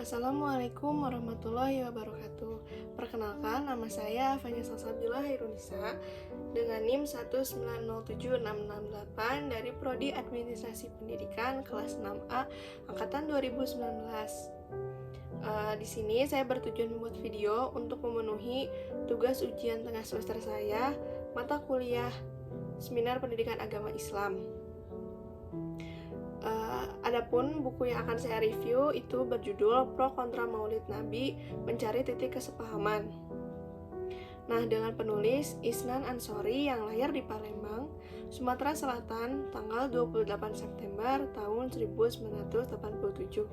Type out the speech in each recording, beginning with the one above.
Assalamualaikum warahmatullahi wabarakatuh. Perkenalkan, nama saya Fanya Salsabila Hairunisa dengan NIM 1907668 dari Prodi Administrasi Pendidikan kelas 6A angkatan 2019. Di sini saya bertujuan membuat video untuk memenuhi tugas ujian tengah semester saya, mata kuliah Seminar Pendidikan Agama Islam. Adapun buku yang akan saya review itu berjudul Pro Kontra Maulid Nabi, Mencari Titik Kesepahaman. Nah, dengan penulis Isnan Ansori yang lahir di Palembang, Sumatera Selatan, tanggal 28 September tahun 1987.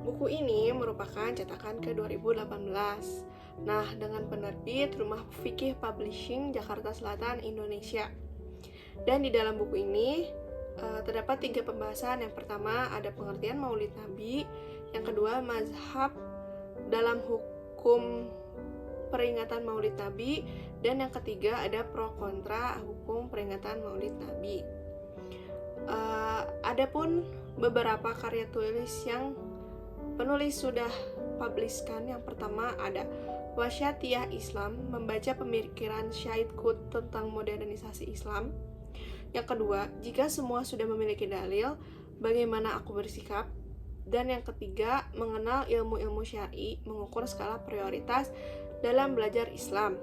Buku ini merupakan cetakan ke 2018. Nah, dengan penerbit Rumah Fikih Publishing Jakarta Selatan, Indonesia. Dan di dalam buku ini terdapat 3 pembahasan. Yang pertama ada pengertian Maulid Nabi, yang kedua mazhab dalam hukum peringatan Maulid Nabi, dan yang ketiga ada pro kontra hukum peringatan Maulid Nabi. Adapun beberapa karya tulis yang penulis sudah publiskan. Yang pertama ada Wasyatiyah Islam, membaca pemikiran Syahid Qutb tentang modernisasi Islam. Yang kedua, jika semua sudah memiliki dalil, bagaimana aku bersikap? Dan yang ketiga, mengenal ilmu-ilmu syar'i, mengukur skala prioritas dalam belajar Islam.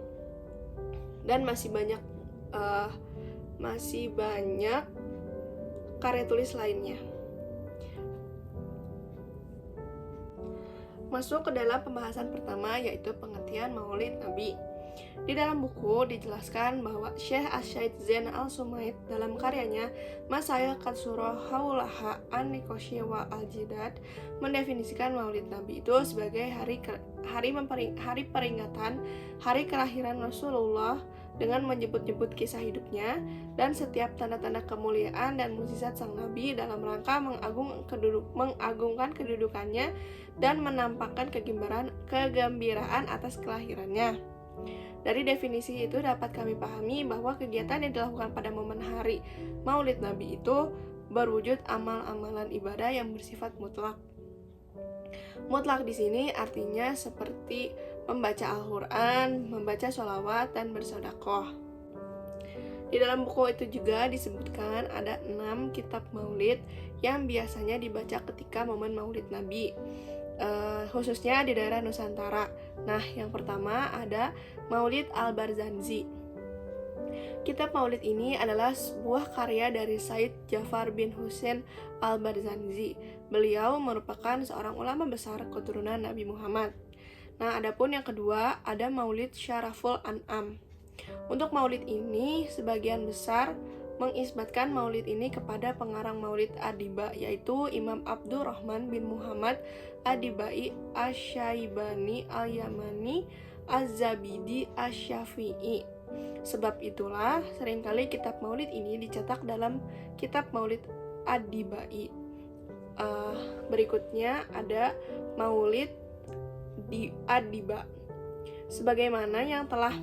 Dan masih banyak karya tulis lainnya. Masuk ke dalam pembahasan pertama, yaitu pengertian Maulid Nabi. Di dalam buku dijelaskan bahwa Syekh Asy-Syaikh Zain Al-Sumaid dalam karyanya Masail Qadsurah Haulaha An-Niqosyah wa Al-Jidad mendefinisikan Maulid Nabi itu sebagai hari peringatan hari kelahiran Rasulullah dengan menyebut-nyebut kisah hidupnya dan setiap tanda-tanda kemuliaan dan mukjizat sang Nabi dalam rangka mengagungkan kedudukannya dan menampakkan kegembiraan atas kelahirannya. Dari definisi itu dapat kami pahami bahwa kegiatan yang dilakukan pada momen hari Maulid Nabi itu berwujud amal-amalan ibadah yang bersifat mutlak. Mutlak di sini artinya seperti membaca Al-Quran, membaca sholawat, dan bersedekah. Di dalam buku itu juga disebutkan ada 6 kitab maulid yang biasanya dibaca ketika momen Maulid Nabi, khususnya di daerah Nusantara. Nah, yang pertama ada Maulid Al-Barzanji. Kitab maulid ini adalah sebuah karya dari Said Ja'far bin Husain Al-Barzanji. Beliau merupakan seorang ulama besar keturunan Nabi Muhammad. Nah, adapun yang kedua ada Maulid Syaraful An'am. Untuk maulid ini sebagian besar mengisbatkan maulid ini kepada pengarang maulid Adiba, yaitu Imam Abdurrahman bin Muhammad Adibai Asy-Syaibani Al-Yamani Az-Zabidi Asy-Syafi'i. Sebab itulah seringkali kitab maulid ini dicetak dalam kitab maulid Adibai. Berikutnya ada Maulid di Adiba. Sebagaimana yang telah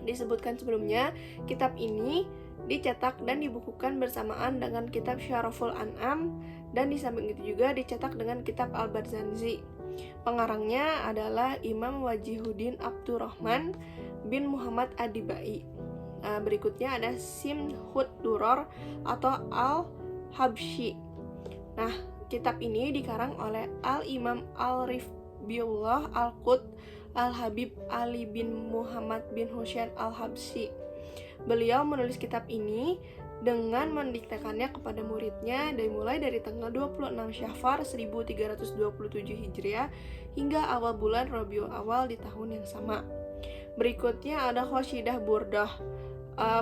disebutkan sebelumnya, kitab ini dicetak dan dibukukan bersamaan dengan kitab Syaraful An'am, dan di samping itu juga dicetak dengan kitab Al-Barzanji. Pengarangnya adalah Imam Wajihuddin Abdurrahman bin Muhammad Adibai. Berikutnya ada Simhud Duror atau Al-Habsyi. Nah, kitab ini dikarang oleh Al-Imam Al-Rifbiullah Al-Qut Al-Habib Ali bin Muhammad bin Husain Al-Habsyi. Beliau menulis kitab ini dengan mendiktekannya kepada muridnya mulai dari tanggal 26 Syafar 1327 Hijriah hingga awal bulan Rabiul Awal di tahun yang sama. Berikutnya ada Qasidah Burdah.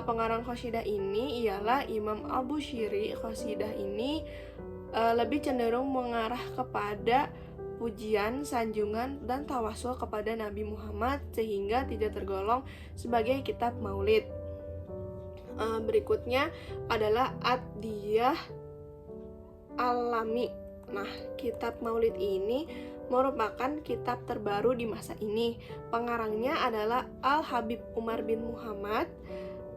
Pengarang qasidah ini ialah Imam Al-Bushiri. Qasidah ini lebih cenderung mengarah kepada pujian, sanjungan, dan tawasul kepada Nabi Muhammad sehingga tidak tergolong sebagai kitab maulid. Berikutnya adalah Ad-Diyah Al-Lami. Nah, kitab maulid ini merupakan kitab terbaru di masa ini. Pengarangnya adalah Al-Habib Umar bin Muhammad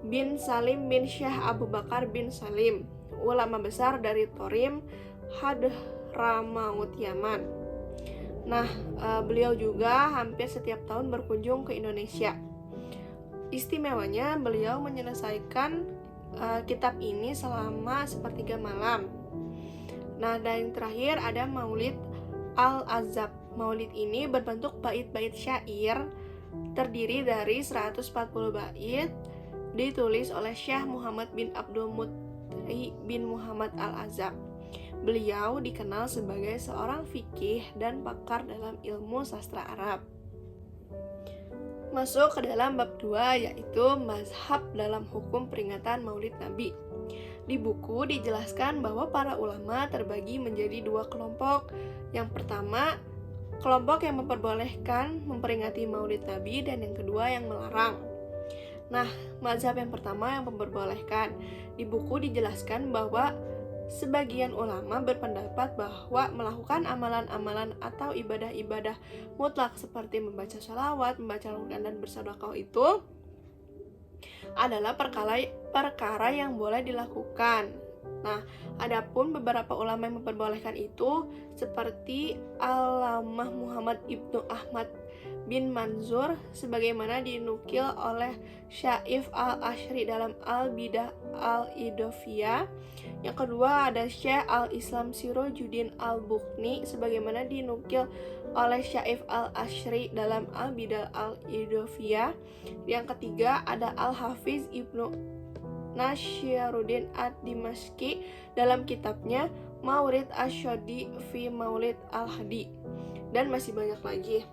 bin Salim bin Syah Abu Bakar bin Salim, ulama besar dari Torim, Hadramaut Yaman. Nah, beliau juga hampir setiap tahun berkunjung ke Indonesia. Istimewanya, beliau menyelesaikan kitab ini selama sepertiga malam. Nah, dan yang terakhir ada Maulid Al-Azab. Maulid ini berbentuk bait-bait syair, terdiri dari 140 bait, ditulis oleh Syekh Muhammad bin Abdul Muti bin Muhammad Al-Azab. Beliau dikenal sebagai seorang fikih dan pakar dalam ilmu sastra Arab. Masuk ke dalam bab 2, yaitu mazhab dalam hukum peringatan Maulid Nabi. Di buku dijelaskan bahwa para ulama terbagi menjadi 2 kelompok. Yang pertama, kelompok yang memperbolehkan memperingati Maulid Nabi, dan yang kedua yang melarang. Nah, mazhab yang pertama yang memperbolehkan. Di buku dijelaskan bahwa sebagian ulama berpendapat bahwa melakukan amalan-amalan atau ibadah-ibadah mutlak seperti membaca sholawat, membaca Al-Quran, dan bersedekah itu adalah perkara yang boleh dilakukan. Nah, adapun beberapa ulama yang memperbolehkan itu seperti Allamah Muhammad Ibnu Ahmad bin Manzur, sebagaimana dinukil oleh Syaif al-Ashri dalam Al-Bidah al-Idofiyah. Yang kedua ada Syekh al-Islam Sirojuddin al-Bukhni, sebagaimana dinukil oleh Syaif al-Ashri dalam Al-Bidah al-Idofiyah. Yang ketiga ada Al-Hafiz Ibnu Nasyiruddin ad-Dimashqi dalam kitabnya Maurid Asyodi fi Maulid al-Hadi, dan masih banyak lagi.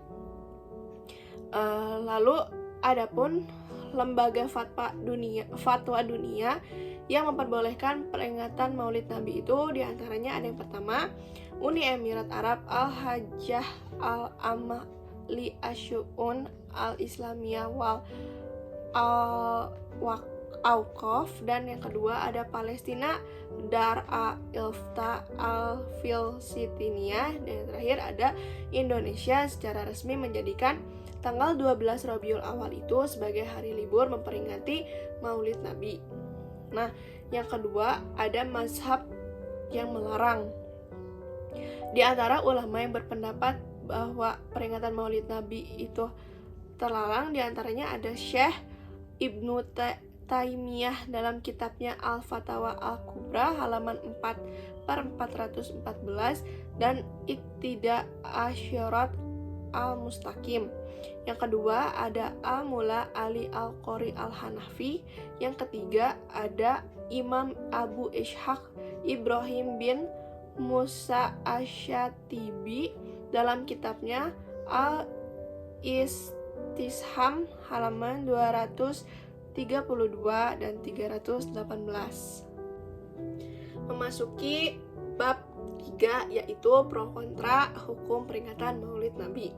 Lalu adapun lembaga fatwa dunia yang memperbolehkan peringatan Maulid Nabi itu diantaranya ada yang pertama Uni Emirat Arab Al-Hajjah Al-Ammah li Asy'un Al-Islamiyah wal Al-Awqaf, dan yang kedua ada Palestina Dar al-Ifta al-Filstiniyah, dan yang terakhir ada Indonesia secara resmi menjadikan tanggal 12 Rabiul Awal itu sebagai hari libur memperingati Maulid Nabi. Nah, yang kedua ada mazhab yang melarang. Di antara ulama yang berpendapat bahwa peringatan Maulid Nabi itu terlarang, di antaranya ada Syekh Ibnu Taimiyah dalam kitabnya Al-Fatawa Al-Kubra halaman 4/414 dan Iqtida Asyarat Al-Mustaqim. Yang kedua ada Al-Mula Ali Al-Qori Al-Hanafi. Yang ketiga ada Imam Abu Ishaq Ibrahim bin Musa Asyatibi dalam kitabnya Al-Istisham halaman 232 dan 318. Memasuki bab 3, yaitu pro kontra hukum peringatan Maulid Nabi.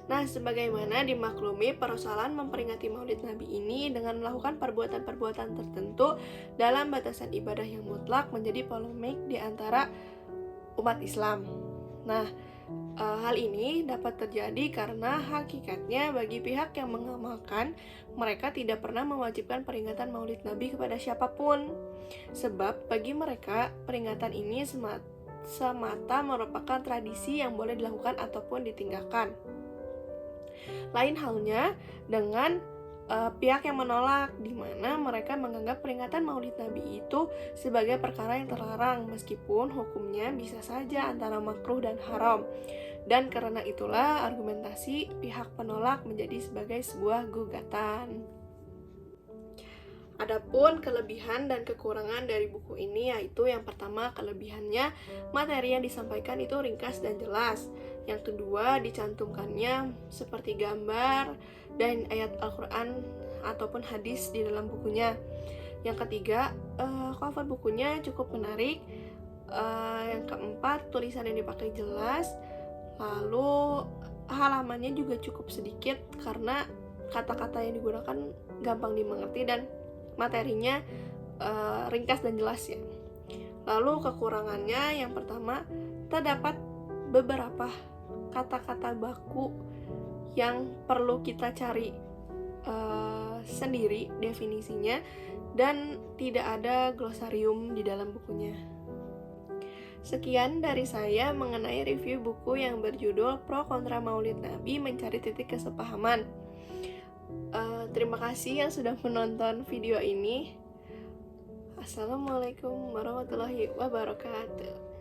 Nah, sebagaimana dimaklumi, persoalan memperingati Maulid Nabi ini dengan melakukan perbuatan-perbuatan tertentu dalam batasan ibadah yang mutlak menjadi polemik di antara umat Islam. Nah, hal ini dapat terjadi karena hakikatnya bagi pihak yang mengamalkan, mereka tidak pernah mewajibkan peringatan Maulid Nabi kepada siapapun. Sebab bagi mereka, peringatan ini semata merupakan tradisi yang boleh dilakukan ataupun ditinggalkan. Lain halnya dengan pihak yang menolak, di mana mereka menganggap peringatan Maulid Nabi itu sebagai perkara yang terlarang, meskipun hukumnya bisa saja antara makruh dan haram. Dan karena itulah argumentasi pihak penolak menjadi sebagai sebuah gugatan. Adapun kelebihan dan kekurangan dari buku ini, yaitu yang pertama, kelebihannya materi yang disampaikan itu ringkas dan jelas. Yang kedua, dicantumkannya seperti gambar dan ayat Al-Quran ataupun hadis di dalam bukunya. Yang ketiga, cover bukunya cukup menarik. Yang keempat, tulisan yang dipakai jelas. Lalu halamannya juga cukup sedikit karena kata-kata yang digunakan gampang dimengerti dan materinya ringkas dan jelas ya. Lalu kekurangannya, yang pertama, terdapat beberapa kata-kata baku yang perlu kita cari sendiri definisinya, dan tidak ada glosarium di dalam bukunya. Sekian dari saya mengenai review buku yang berjudul Pro Kontra Maulid Nabi Mencari Titik Kesepahaman. Terima kasih yang sudah menonton video ini. Assalamualaikum warahmatullahi wabarakatuh.